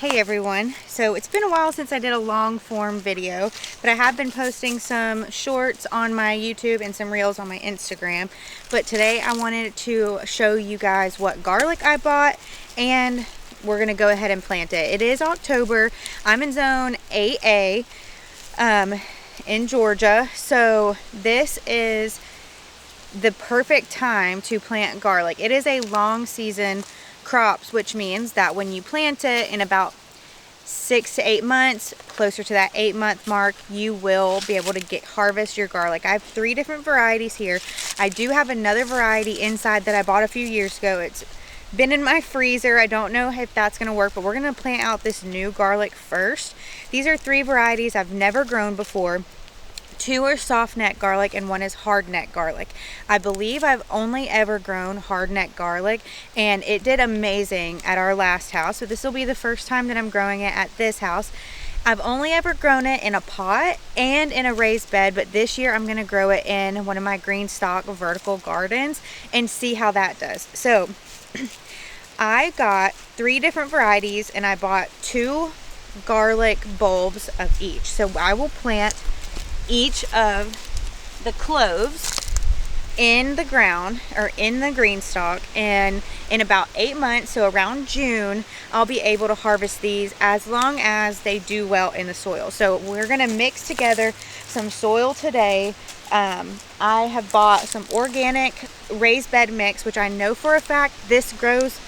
Hey everyone, so it's been a while since I did a long form video, but I have been posting some shorts on my YouTube and some reels on my Instagram. But today I wanted to show you guys what garlic I bought, and we're gonna go ahead and plant it. It is October. I'm in zone 8A in Georgia, so this is the perfect time to plant garlic. It is a long season crops, which means that when you plant it in about 6 to 8 months, closer to that 8-month mark, you will be able to harvest your garlic. I have 3 different varieties here. I do have another variety inside that I bought a few years ago. It's been in my freezer. I don't know if that's going to work, but we're going to plant out this new garlic first. These are 3 varieties I've never grown before. 2 are soft neck garlic and 1 is hard neck garlic. I believe I've only ever grown hard neck garlic, and it did amazing at our last house. So this will be the first time that I'm growing it at this house. I've only ever grown it in a pot and in a raised bed, but this year I'm going to grow it in one of my green stock vertical gardens and see how that does. So I got 3 different varieties and I bought 2 garlic bulbs of each. So I will plant each of the cloves in the ground or in the green stalk, and in about 8 months, so around June, I'll be able to harvest these as long as they do well in the soil. So we're going to mix together some soil today. I have bought some organic raised bed mix, which I know for a fact this grows.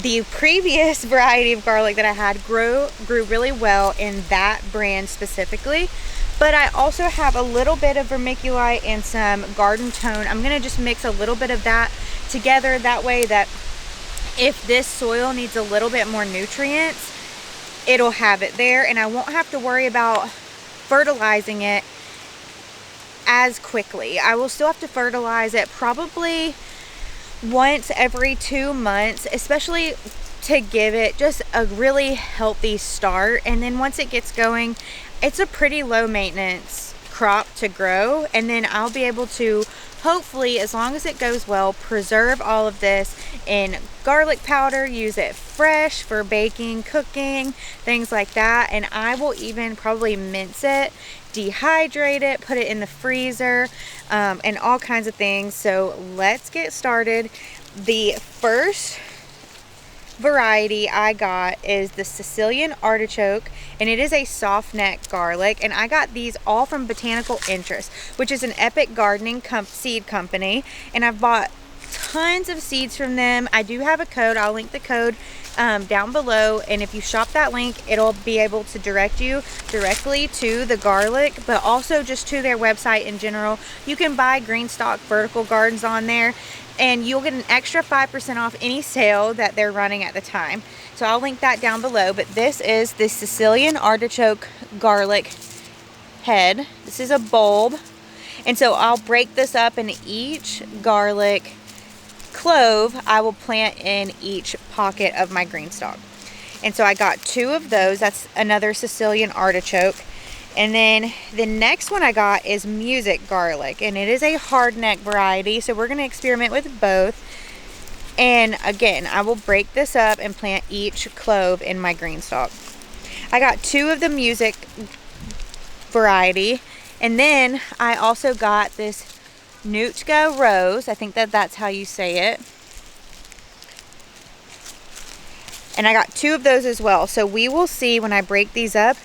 The previous variety of garlic that I had grew really well in that brand specifically. But I also have a little bit of vermiculite and some garden tone. I'm gonna just mix a little bit of that together. That way that if this soil needs a little bit more nutrients, it'll have it there, and I won't have to worry about fertilizing it as quickly. I will still have to fertilize it probably once every 2 months, especially to give it just a really healthy start. And then once it gets going, it's a pretty low maintenance crop to grow, and then I'll be able to, hopefully, as long as it goes well, preserve all of this in garlic powder, use it fresh for baking, cooking, things like that. And I will even probably mince it, dehydrate it, put it in the freezer, and all kinds of things. So let's get started. The first variety I got is the Sicilian artichoke, and it is a soft neck garlic, and I got these all from Botanical Interest, which is an epic gardening seed company, and I've bought tons of seeds from them. I do have a code. I'll link the code down below, and if you shop that link, it'll be able to direct you directly to the garlic, but also just to their website in general. You can buy green stock vertical gardens on there, and you'll get an extra 5% off any sale that they're running at the time. So I'll link that down below. But this is the Sicilian artichoke garlic head. This is a bulb, and so I'll break this up in each garlic clove. I will plant in each pocket of my green stalk. And so I got 2 of those. That's another Sicilian artichoke. And then the next one I got is music garlic, and it is a hard neck variety, so we're going to experiment with both. And again, I will break this up and plant each clove in my green stalk. I got 2 of the music variety, and then I also got this Nootka Rose. I think that's how you say it. And I got 2 of those as well. So we will see when I break these up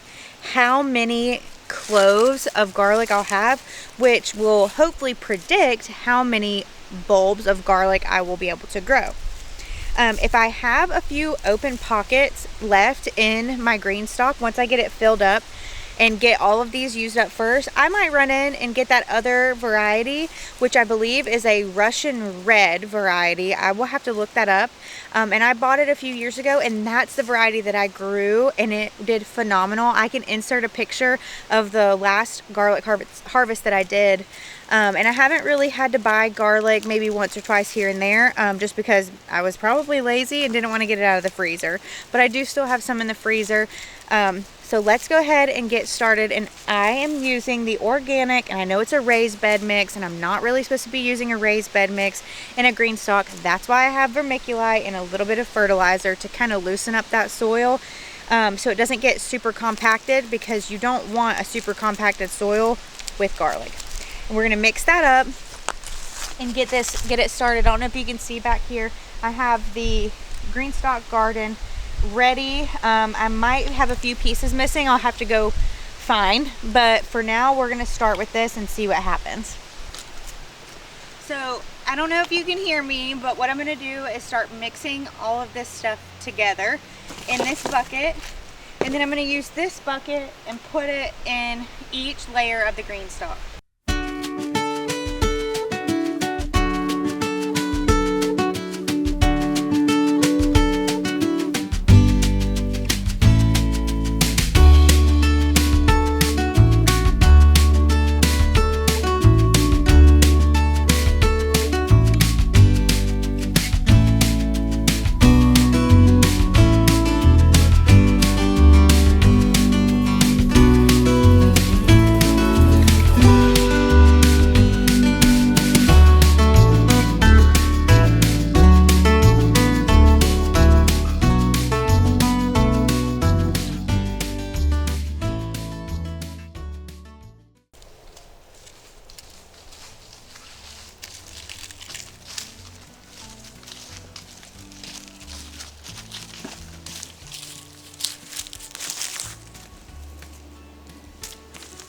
how many cloves of garlic I'll have, which will hopefully predict how many bulbs of garlic I will be able to grow. If I have a few open pockets left in my green stalk, once I get it filled up and get all of these used up first, I might run in and get that other variety, which I believe is a Russian red variety. I will have to look that up. And I bought it a few years ago, and that's the variety that I grew, and it did phenomenal. I can insert a picture of the last garlic harvest that I did. And I haven't really had to buy garlic, maybe once or twice here and there, just because I was probably lazy and didn't want to get it out of the freezer. But I do still have some in the freezer. So let's go ahead and get started. And I am using the organic, and I know it's a raised bed mix, and I'm not really supposed to be using a raised bed mix in a green stalk. That's why I have vermiculite and a little bit of fertilizer to kind of loosen up that soil. so it doesn't get super compacted, because you don't want a super compacted soil with garlic. And we're gonna mix that up and get it started. I don't know if you can see back here, I have the Greenstock Garden ready. I might have a few pieces missing. I'll have to go find, but for now we're gonna start with this and see what happens. So I don't know if you can hear me, but what I'm gonna do is start mixing all of this stuff together in this bucket, and then I'm gonna use this bucket and put it in each layer of the Greenstock.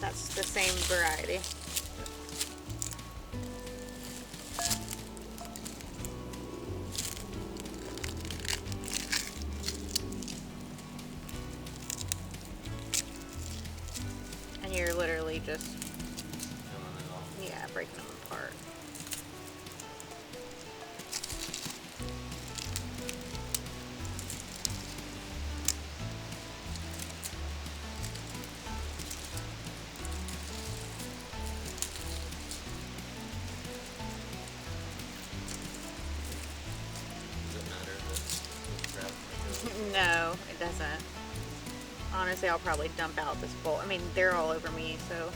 That's the same variety. And you're literally just, yeah, breaking them apart. No, it doesn't. Honestly, I'll probably dump out this bowl. I mean, they're all over me, so.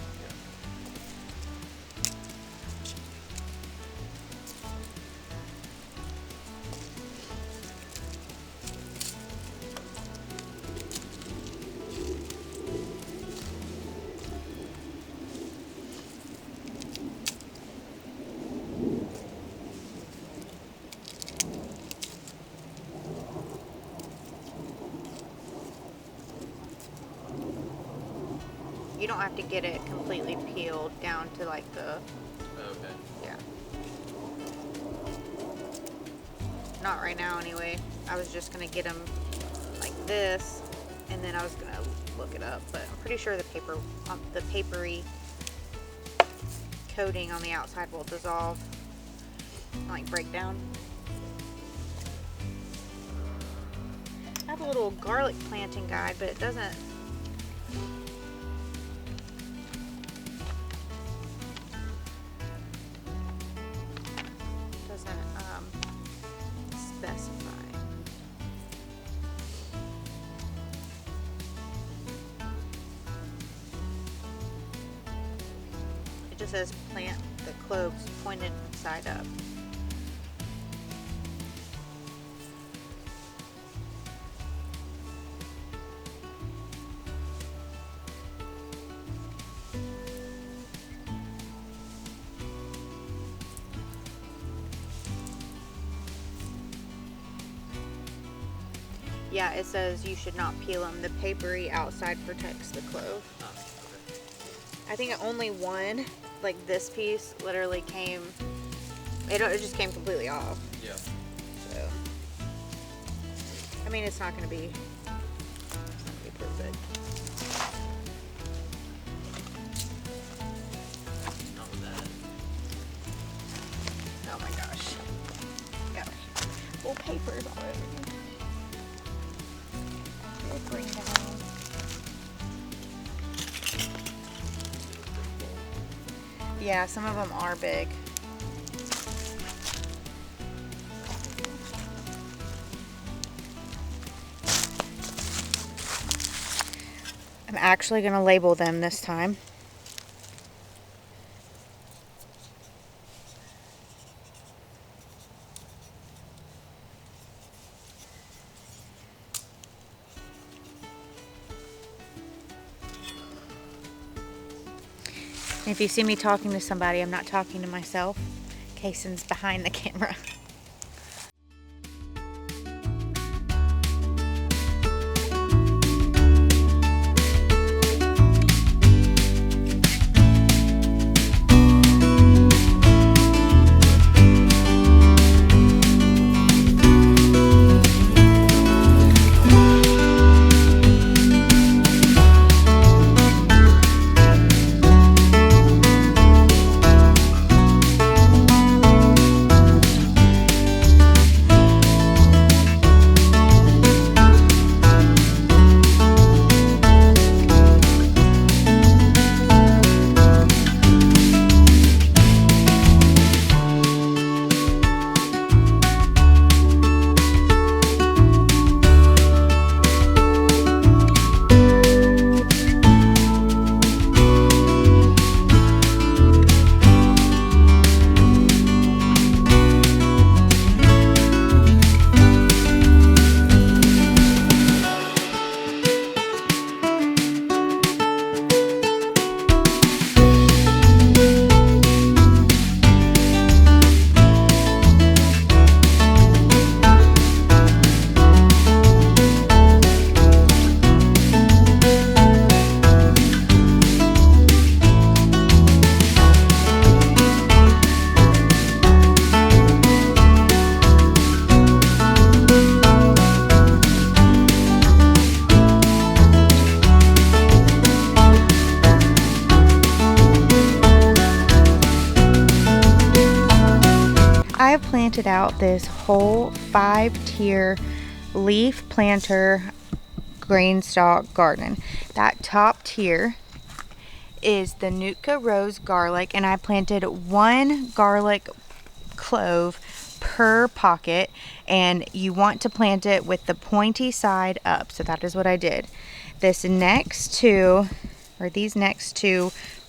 You don't have to get it completely peeled down to like the, Okay. yeah. Not right now anyway. I was just gonna get them like this, and then I was gonna look it up, but I'm pretty sure the papery coating on the outside will dissolve, like break down. I have a little garlic planting guide, but it doesn't specify. It just says plant the cloves pointed side up. Yeah, it says you should not peel them. The papery outside protects the clove. Oh, okay. I think only one, like this piece, literally came, it just came completely off. Yeah. So, I mean, it's not gonna be perfect. Not with that. Oh my gosh. Got little papers all over me. Bring down. Yeah, some of them are big. I'm actually going to label them this time. And if you see me talking to somebody, I'm not talking to myself. Kaysen's behind the camera. I have planted out this whole 5-tier leaf planter green stalk garden. That top tier is the Nootka Rose garlic, and I planted 1 garlic clove per pocket, and you want to plant it with the pointy side up. So that is what I did. These next two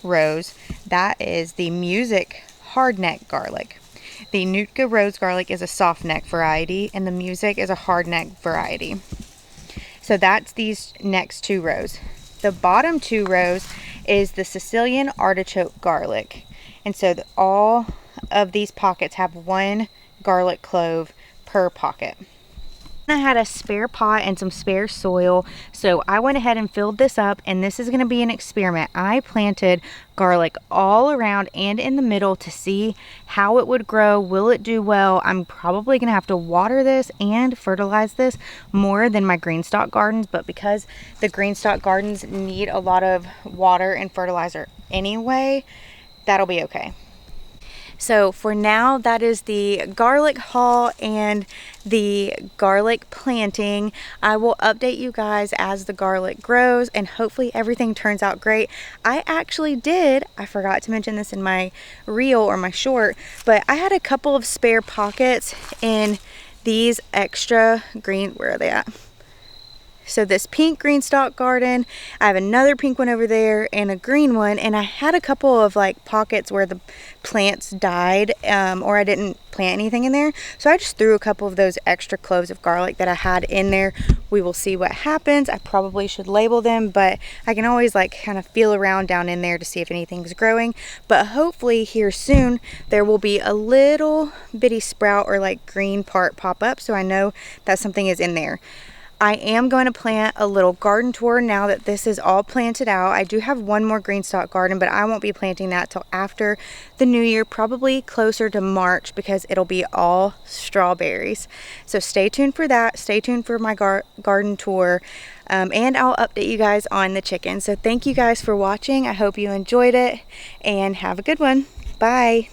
rows, that is the Music hardneck garlic. The Nootka Rose garlic is a soft neck variety, and the Music is a hard neck variety. So that's these next 2 rows. The bottom 2 rows is the Sicilian artichoke garlic. And so all of these pockets have 1 garlic clove per pocket. I had a spare pot and some spare soil, so I went ahead and filled this up, and this is going to be an experiment. I planted garlic all around and in the middle to see how it would grow. Will it do well? I'm probably going to have to water this and fertilize this more than my green stalk gardens, but because the green stalk gardens need a lot of water and fertilizer anyway, that'll be okay. So for now, that is the garlic haul and the garlic planting. I will update you guys as the garlic grows, and hopefully everything turns out great. I forgot to mention this in my reel or my short, but I had a couple of spare pockets in these extra green, where are they at? So this pink green stalk garden, I have another pink one over there and a green one, and I had a couple of like pockets where the plants died or I didn't plant anything in there. So I just threw a couple of those extra cloves of garlic that I had in there. We will see what happens. I probably should label them, but I can always like kind of feel around down in there to see if anything's growing. But hopefully here soon there will be a little bitty sprout or like green part pop up, so I know that something is in there. I am going to plant a little garden tour now that this is all planted out. I do have one more green stalk garden, but I won't be planting that till after the new year, probably closer to March, because it'll be all strawberries. So stay tuned for that. Stay tuned for my garden tour, and I'll update you guys on the chickens. So thank you guys for watching. I hope you enjoyed it, and have a good one. Bye.